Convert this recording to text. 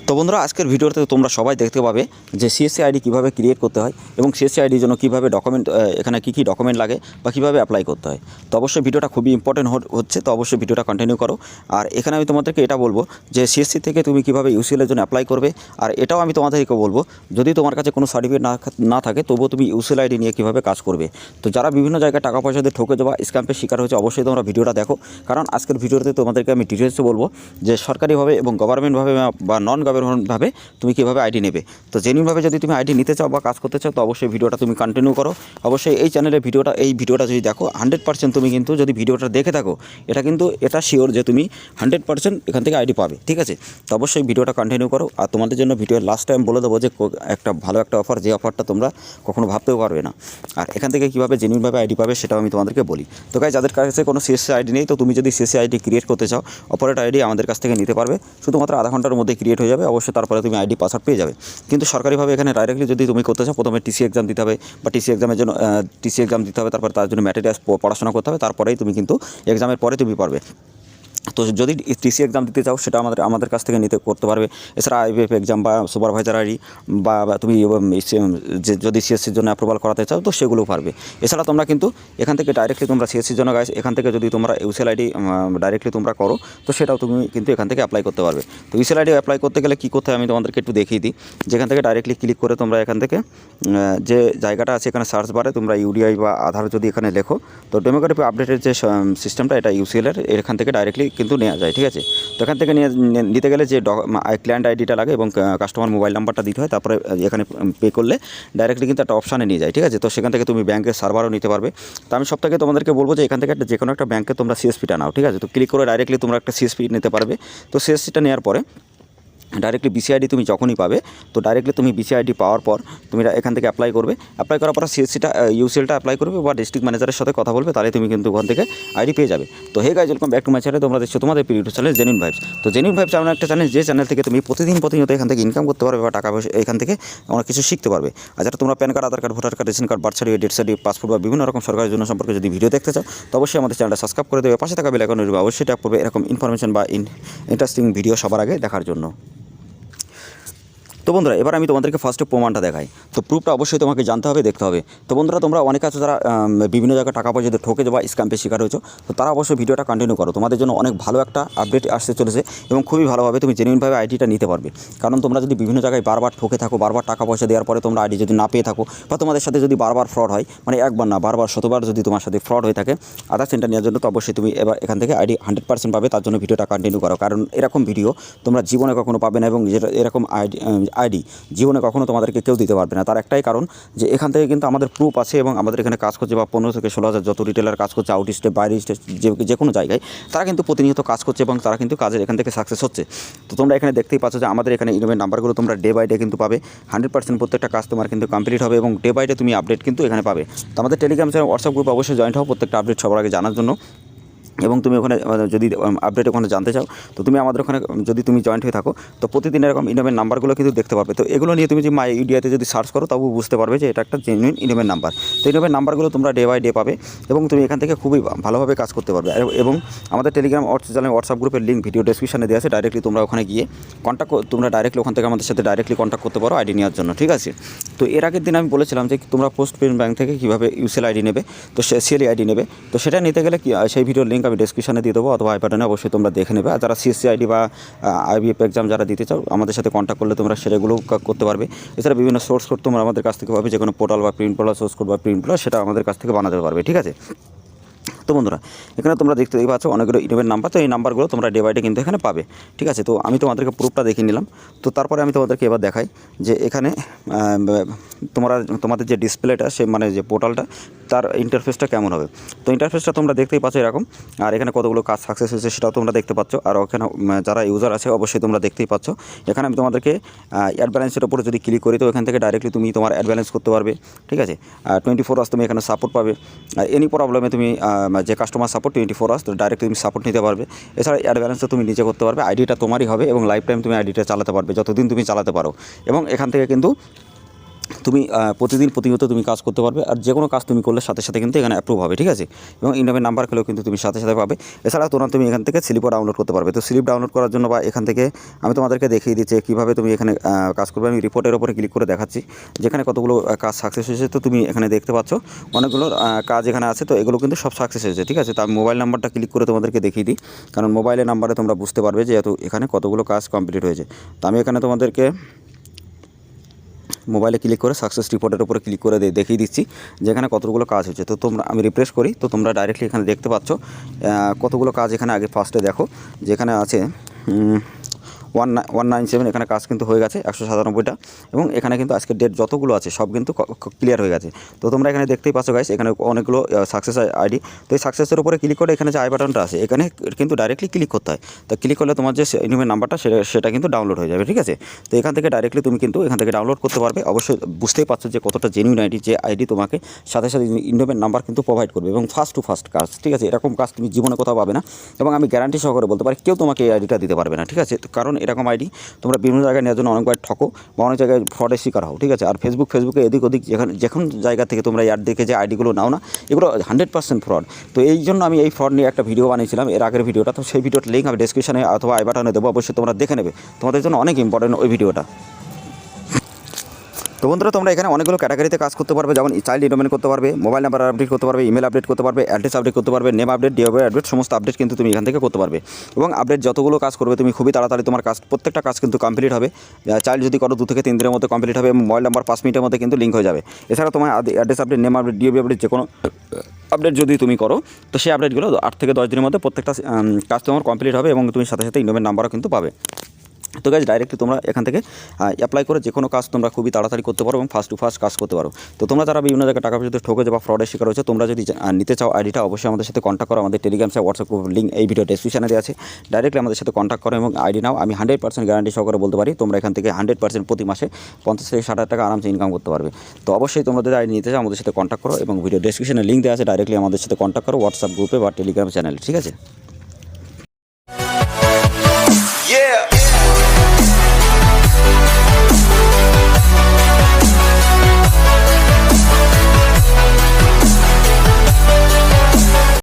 তো বন্ধুরা আজকের ভিডিওতে তোমরা সবাই দেখতে পাবে যে সিএসসি আইডি কীভাবে ক্রিয়েট করতে হয় এবং সিএসসি আইডির জন্য কীভাবে ডকুমেন্ট এখানে কী ডকুমেন্ট লাগে বা কীভাবে অ্যাপ্লাই করতে হয়। তো অবশ্যই ভিডিওটা খুবই ইম্পর্টেন্ট হচ্ছে, তো অবশ্যই ভিডিওটা কন্টিনিউ করো। আর এখানে আমি তোমাদেরকে এটা বলবো যে সিএসসি থেকে তুমি কীভাবে ইউসিএলের জন্য অ্যাপ্লাই করবে। আর এটাও আমি তোমাদেরকে বলবো যদি তোমার কাছে কোনো সার্টিফিকেট না থাকে তবুও তুমি ইউসিএল আইডি নিয়ে কীভাবে কাজ করবে। তো যারা বিভিন্ন জায়গায় টাকা পয়সা দিয়ে ঠকে যাওয়া স্ক্যাম্পের শিকার হয়েছে অবশ্যই তোমরা ভিডিওটা দেখো, কারণ আজকের ভিডিওতে তোমাদেরকে আমি ডিটেলসে বলবো যে সরকারিভাবে এবং গভর্নমেন্টভাবে বা নন গভর্নমেন্টভাবে তুমি কীভাবে আইডি নেবে। তো জেনুইনভাবে যদি তুমি আইডি নিতে চাও বা কাজ করতে চাও তো অবশ্যই ভিডিওটা তুমি কন্টিনিউ করো। অবশ্যই এই চ্যানেলের ভিডিওটা যদি দেখো 100% তুমি কিন্তু যদি ভিডিওটা দেখে থাকো এটা শিওর যে তুমি 100% এখান থেকে আইডি পাবে, ঠিক আছে। তো অবশ্যই ভিডিওটা কন্টিনিউ করো। আর তোমাদের জন্য ভিডিওর লাস্ট টাইম বলে দেবো যে একটা ভালো একটা অফার, যে অফারটা তোমরা কখনো ভাবতেও পারবে না। আর এখান থেকে কীভাবে জেনুইনভাবে আইডি পাবে সেটাও আমি তোমাদেরকে বলি। তো গাইস, যাদের কাছে কোনো সিএসসি আইডি নেই তো তুমি যদি সিএসসি আইডি ক্রিয়েট করতে চাও অপারেট আইডি আমাদের কাছ থেকে নিতে পারবে, শুধুমাত্র আধা ঘন্টার মধ্যে ক্রিয়েট হয়ে যাবে। অবশ্যই তারপরে তুমি আইডি পাসওয়ার্ড পেয়ে যাবে। কিন্তু সরকারিভাবে এখানে ডাইরেক্টলি যদি তুমি করতে চাও প্রথমে টিসি এক্সাম দিতে হবে, বা টিসি এক্সাম দিতে হবে, তারপর তার জন্য ম্যাটেরিয়ালস পড়াশোনা করতে হবে, তারপরেই তুমি কিন্তু এক্সামের পরে তুমি পারবে। তো যদি টিসি এক্সাম দিতে চাও সেটা আমাদের কাছ থেকে করতে পারবে। এছাড়া আইবিএফ এক্সাম বা সুপারভাইজার আইডি বা তুমি যদি সিএসসির জন্য অ্যাপ্রুভাল করাতে চাও তো সেগুলোও পারবে। এছাড়া তোমরা কিন্তু এখান থেকে ডাইরেক্টলি তোমরা সিএসসির জন্য গাইস এখান থেকে যদি তোমরা ইউসিএল আইডি ডাইরেক্টলি তোমরা করো তো সেটাও তুমি কিন্তু এখান থেকে অ্যাপ্লাই করতে পারবে। তো ইউসিএল আইডি অ্যাপ্লাই করতে গেলে কী করতে হয় আমি তোমাদেরকে একটু দেখিয়ে দিই। যেখান থেকে ডাইরেক্টলি ক্লিক করে তোমরা এখান থেকে যে জায়গাটা আছে এখানে সার্চ বারে তোমরা ইউডিআই বা আধার যদি এখানে লেখো তো ডেমোক্রেটিক আপডেটের যে সিস্টেমটা এটা ইউসিএলের এখান থেকে ডাইরেক্টলি কিন্তু নেওয়া যায়, ঠিক আছে। তো এখান থেকে নিতে গেলে যে ক্লায়েন্ট আইডিটা লাগে এবং কাস্টমার মোবাইল নাম্বারটা দিতে হয়, তারপরে এখানে পে করলে ডাইরেক্টলি কিন্তু একটা অপশানে নিয়ে যায়, ঠিক আছে। তো সেখান থেকে তুমি ব্যাংকের সার্ভারও নিতে পারবে। তো আমি সব থেকে তোমাদেরকে বলবো যে এখান থেকে যে কোনো একটা ব্যাংকে তোমরা সিএসপিটা নাও, ঠিক আছে। তো ক্লিক করে ডাইরেক্টলি তোমরা একটা সিএসপি নিতে পারবে। তো সিএসপিটা নেওয়ার পরে ডাইরেক্টলি বিসিআইডি তুমি যখনই পাবে তো ডাইরেক্টলি তুমি বিসিআইডি পাওয়ার পর তুমি এখান থেকে অ্যাপ্লাই করবে। অ্যাপ্লাই করার পর ইউসিএলটা অ্যাপ্লাই করবে বা ডিস্ট্রিক্ট ম্যানেজারের সাথে কথা বলবে, তাহলে তুমি কিন্তু ওখান থেকে আইডি পেয়ে যাবে। তো hey guys, welcome back to my channel. তোমরা দেখছো তোমাদের প্রিয় চ্যানেল জেনুইন ভাইবস। তো জেনুইন ভাইবস এমন একটা চ্যানেল যে চ্যানেল থেকে তুমি প্রতিনিয়ত এখান থেকে ইনকাম করতে পারবে বা টাকা পয়সা এখান থেকে অনেক কিছু শিখতে পারবে। আর যারা তোমরা PAN card, Aadhaar card, voter card, ration card, birth certificate, death certificate, passport বা বিভিন্ন রকম সরকারের জন্য সম্পর্কে যদি ভিডিও দেখতে চাও তো অবশ্যই আমাদের চ্যানেলটা সাবস্ক্রাইব করে দেবে, পাশে থাকা বেল আইকন অবশ্যই ট্যাপ করবে এরকম ইনফরমেশন বা ইন্টারেস্টিং ভিডিও সবার আগে দেখার জন্য। তো বন্ধুরা এবার আমি তোমাদেরকে ফার্স্টে প্রমাণটা দেখাই। তো প্রুফটা অবশ্যই তোমাকে জানতে হবে, দেখতে হবে। তো বন্ধুরা তোমরা অনেক আছে যারা বিভিন্ন জায়গায় টাকা পয়সা দিয়ে ঠকে যাওয়া স্ক্যাম্পের শিকার হয়েছো, তো তারা অবশ্যই ভিডিওটা কন্টিনিউ করো। তোমাদের জন্য অনেক ভালো একটা আপডেট আসতে চলেছে এবং খুবই ভালোভাবে তুমি জেনুইনভাবে আইডিটা নিতে পারবে। কারণ তোমরা যদি বিভিন্ন জায়গায় বারবার ঠকে থাকো, বারবার টাকা পয়সা দেওয়ার পরে তোমরা আইডি যদি না পেয়ে থাকো বা তোমাদের সাথে যদি বারবার ফ্রড হয়, মানে একবার না বারবার শতবার যদি তোমার সাথে ফ্রড হয়ে থাকে আধার সেন্টার নেওয়ার জন্য, তো অবশ্যই তুমি এবার এখান থেকে আইডি 100% পাবে। তার জন্য ভিডিওটা কন্টিনিউ করো, কারণ এরকম ভিডিও তোমরা জীবনে কখনো পাবে না এবং এরকম আইডি জীবনে কখনো তোমাদেরকে কেউ দিতে পারবে না। তার একটাই কারণ যে এখান থেকে কিন্তু আমাদের প্রুফ আছে এবং আমাদের এখানে কাজ করছে বা 15 থেকে 16,000 যত রিটেলার কাজ করছে আউট স্টেট বাইরে স্টেট যে কোনো জায়গায়, তারা কিন্তু প্রতিনিয়ত কাজ করছে এবং তারা কিন্তু কাজের এখান থেকে সাকসেস হচ্ছে। তো তোমরা এখানে দেখতেই পাচ্ছ যে আমাদের এখানে ইমেল নাম্বারগুলো তোমরা ডে বাই ডে কিন্তু পাবে। 100% প্রত্যেকটা কাজ তোমার কিন্তু কমপ্লিট হবে এবং ডে বাই ডে তুমি আপডেট কিন্তু এখানে পাবে। তো আমাদের টেলিগ্রাম চ্যানেল, হোয়াটসঅ্যাপ গ্রুপ অবশ্যই জয়েন্ট হও প্রত্যেকটা আপডেট সবার আগে জানার জন্য। এবং তুমি ওখানে যদি আপডেট ওখানে জানতে চাও তো তুমি আমাদের ওখানে যদি তুমি জয়েন্ট হয়ে থাকো তো প্রতিদিন এরকম ইনভের নাম্বারগুলো কিন্তু দেখতে পারবে। তো এগুলো নিয়ে তুমি যদি মাই ইউডিআইতে যদি সার্চ করো তবু বুঝতে পারবে যে এটা একটা জেনুইন ইনভের নাম্বার। তো ইনভের নাম্বারগুলো তোমরা ডে বাই ডে পাবে এবং তুমি এখান থেকে খুবই ভালোভাবে কাজ করতে পারবে। এবং আমাদের টেলিগ্রাম চ্যানেল, হোয়াটসঅ্যাপ গ্রুপের লিঙ্ক ভিডিও ডেসক্রিপশনে দেওয়া আছে, ডাইরেক্টলি তোমরা ওখানে গিয়ে তোমরা ডাইরেক্টলি ওখান থেকে আমাদের সাথে ডাইরেক্টলি কন্ট্যাক্ট করতে পারো আইডি নেওয়ার জন্য, ঠিক আছে। তো এর আগের দিন আমি বলেছিলাম যে তোমরা পোস্ট পেমেন্ট ব্যাঙ্ক থেকে কীভাবে ইউসিএল আইডি নেবে, তো সিএলই আইডি নেবে। তো সেটা নিতে গেলে সেই ভিডিওর লিঙ্ক আমি ডেসক্রিপশনে দিয়ে দেবো অথবা আই বাটনে, অবশ্যই তোমরা দেখে নেবে। আর যারা সিএসসি আইডি বা আইবিএফ এক্সাম যারা দিতে চাও আমাদের সাথে কন্ট্যাক্ট করলে তোমরা সেটাগুলো করতে পারবে। এছাড়া বিভিন্ন সোর্স কোড তোমরা আমাদের কাছ থেকে পাবে, যে কোনো পোর্টাল বা প্রিন্ট পোর্টাল সোর্স কোড বা প্রিন্ট পোর্টাল সেটা আমাদের কাছ থেকে বানাতে পারবে, ঠিক আছে। তো বন্ধুরা এখানে তোমরা দেখতেই পাচ্ছ অনেকগুলো ইমেল নাম্বার, তো এই নাম্বারগুলো তোমরা ডে বাই ডে কিন্তু এখানে পাবে, ঠিক আছে। তো আমি তোমাদেরকে প্রুফটা দেখিয়ে নিলাম। তো তারপরে আমি তোমাদেরকে এবার দেখাই যে এখানে তোমাদের যে ডিসপ্লেটা সে মানে যে পোর্টালটা তার ইন্টারফেসটা কেমন হবে। তো ইন্টারফেসটা তোমরা দেখতেই পাচ্ছ এরকম, আর এখানে কতগুলো কাজ সাকসেস হয়েছে সেটাও তোমরা দেখতে পাচ্ছ। আর ওখানে যারা ইউজার আছে অবশ্যই তোমরা দেখতেই পাচ্ছ। এখানে আমি তোমাদেরকে অ্যাড ব্যালেন্সের উপরে যদি ক্লিক করি তো এখান থেকে ডাইরেক্টলি তুমি তোমার অ্যাড ব্যালেন্স করতে পারবে, ঠিক আছে। 24 আওয়ার্স তুমি এখানে সাপোর্ট পাবে। এনি প্রবলেমে তুমি যে কাস্টমার সাপোর্ট 24 আওয়ার্স তো ডাইরেক্ট তুমি সাপোর্ট নিতে পারবে। এছাড়া অ্যাড ব্যালেন্সটা তুমি নিজে করতে পারবে, আইডিটা তোমারই হবে এবং লাইফ টাইম তুমি আইডিটা চালাতে পারবে যতদিন তুমি চালাতে পারো। এবং এখান থেকে কিন্তু তুমি প্রতিনিয়ত তুমি কাজ করতে পারবে, আর যে কোনো কাজ তুমি করলে সাথে সাথে কিন্তু এখানে অ্যাপ্রুভ হবে, ঠিক আছে। এবং ইনকামের নাম্বার খেলেও কিন্তু তুমি সাথে সাথে পাবে। এছাড়া তুমি এখান থেকে স্লিপও ডাউনলোড করতে পারবে। তো স্লিপ ডাউনলোড করার জন্য বা এখান থেকে আমি তোমাদেরকে দেখিয়ে দিচ্ছি কীভাবে তুমি এখানে কাজ করবে। আমি রিপোর্টের ওপরে ক্লিক করে দেখাচ্ছি যেখানে কতগুলো কাজ সাকসেস হয়েছে। তো তুমি এখানে দেখতে পাচ্ছ অনেকগুলো কাজ এখানে আছে, তো এগুলো কিন্তু সব সাকসেস হয়েছে, ঠিক আছে। তো আমি মোবাইল নাম্বারটা ক্লিক করে তোমাদেরকে দেখিয়ে দিই, কারণ মোবাইলের নাম্বারে তোমরা বুঝতে পারবে যে এখানে কতগুলো কাজ কমপ্লিট হয়েছে। তো আমি এখানে তোমাদেরকে মোবাইলে ক্লিক করে সাকসেস রিপোর্টের উপরে ক্লিক করে দেখিয়ে দিচ্ছি যেখানে কতগুলো কাজ হচ্ছে। তো আমি রিফ্রেশ করি, তো তোমরা ডাইরেক্টলি এখানে দেখতে পাচ্ছ কতগুলো কাজ এখানে আগে ফার্স্টে দেখো যেখানে আছে 197 এখানে কাজ কিন্তু হয়ে গেছে 197টা, এবং এখানে কিন্তু আজকের ডেট যতগুলো আছে সব কিন্তু ক্লিয়ার হয়ে গেছে। তো তোমরা এখানে দেখতেই পাচ্ছ গাইস, এখানে অনেকগুলো সাকসেস আইডি। তো এই সাকসেসের উপরে ক্লিক করে এখানে যে আই বাটনটা আছে এখানে কিন্তু ডাইরেক্টলি ক্লিক করতে হয়। তো ক্লিক করলে তোমার যে ইনকামের নাম্বারটা সেটা কিন্তু ডাউনলোড হয়ে যাবে, ঠিক আছে। তো এখান থেকে ডাইরেক্টলি তুমি কিন্তু এখান থেকে ডাউনলোড করতে পারবে। অবশ্যই বুঝতেই পারছো যে কতটা জেনুইন আইডি, যে আইডি তোমাকে সাথে সাথে ইনকামের নাম্বার কিন্তু প্রোভাইড করবে, এবং ফার্স্ট টু ফার্স্ট কাজ, ঠিক আছে। এরকম কাজ তুমি জীবনে কোথাও পাবে না, এবং আমি গ্যারান্টি সহকারে বলতে পারি কেউ তোমাকে এই আইডিটা দিতে পারবে না, ঠিক আছে। কারণ এরকম আইডি তোমরা বিভিন্ন জায়গায় নেওয়ার জন্য অনেকবার ঠকো বা অনেক জায়গায় ফ্রডের শিকার হও, ঠিক আছে। আর ফেসবুকে এদিক ওদিক যখন জায়গা থেকে তোমরা অ্যাড দেখে যে আইডিগুলো নাও না, এগুলো 100% ফ্রড। তো এই জন্য আমি এই ফ্রড নিয়ে একটা ভিডিও বানিয়েছিলাম এর আগের ভিডিওটা। তো সেই ভিডিওর লিঙ্ক আমি ডেসক্রিপশনে অথবা আই বাটনে দেবো, অবশ্যই তোমরা দেখে নেবে, তোমাদের জন্য অনেক ইম্পর্টেন্ট ওই ভিডিওটা। তো বন্ধুরা, তোমরা এখানে অনেকগুলো ক্যাটাগরিতে কাজ করতে পারবে, যেমন চাইল্ড ইনরোলমেন্ট করতে পারবে, মোবাইল নাম্বার আপডেট করতে পারবে, ইমেল আপডেট করতে পারবে, অ্যাড্রেস আপডেট করতে পারবে, নেম আপডেট, ডিওবি আপডেট, সমস্ত আপডেট কিন্তু তুমি এখান থেকে করতে পারবে। এবং আপডেট যতগুলো কাজ করবে তুমি খুবই তাড়াতাড়ি তোমার কাজ প্রত্যেকটা কাজ কিন্তু কমপ্লিট হবে। চাইল্ড যদি করো 2 থেকে 3 দিনের মধ্যে কমপ্লিট হবে, এবং মোবাইল নাম্বার 5 মিনিটের মধ্যে কিন্তু লিঙ্ক হয়ে যাবে। এছাড়া তোমার address update, name update, DOB update যে কোনো আপডেট যদি তুমি করো, তো সেই আপডেটগুলো 8 থেকে 10 দিনের মধ্যে প্রত্যেকটা কাজ তোমার কমপ্লিট হবে, এবং তুমি সাথে সাথে ইনকামের নাম্বারও কিন্তু পাবে। তো গাইজ ডাইরেক্টলি তোমরা এখান থেকে অ্যাপ্লাই করে যে কোনো কাজ তোমরা খুবই তাড়াতাড়ি করতে পারো এবং ফার্স্ট টু ফার্স্ট কাজ করতে পারো। তো তোমরা যারা বিভিন্ন জায়গায় টাকা পয়সা ঠকে বা ফ্রডের শিকার হয়েছে, তোমরা যদি নিতে চাও আইডিটা, অবশ্যই আমাদের সাথে কন্ট্যাক্ট করো। আমাদের টেলিগ্রাম হোয়াটসঅ্যাপ গ্রুপ লিঙ্ক এই ভিডিও ডেসক্রিপশনে দেওয়া আছে, ডাইরেক্টলি আমাদের সাথে কন্ট্যাক্ট করো এবং আইডি নাও। আমি 100% গ্যারান্টি সহকারে বলতে পারি তোমরা এখান থেকে 100% প্রতি মাসে 50 থেকে 60 টাকা আরামসে ইনকাম করতে পারবে। তো অবশ্যই তোমরা যদি আইডি নিতে চাও আমাদের সাথে কন্ট্যাক্ট করো, এবং ভিডিও ডেসক্রিপশনে লিঙ্ক দেওয়া আছে, ডাইরেক্টলি আমাদের সাথে কন্ট্যাক্ট করো হোয়াটসঅ্যাপ গ্রুপে বা টেলিগ্রাম চ্যানেলে, ঠিক আছে।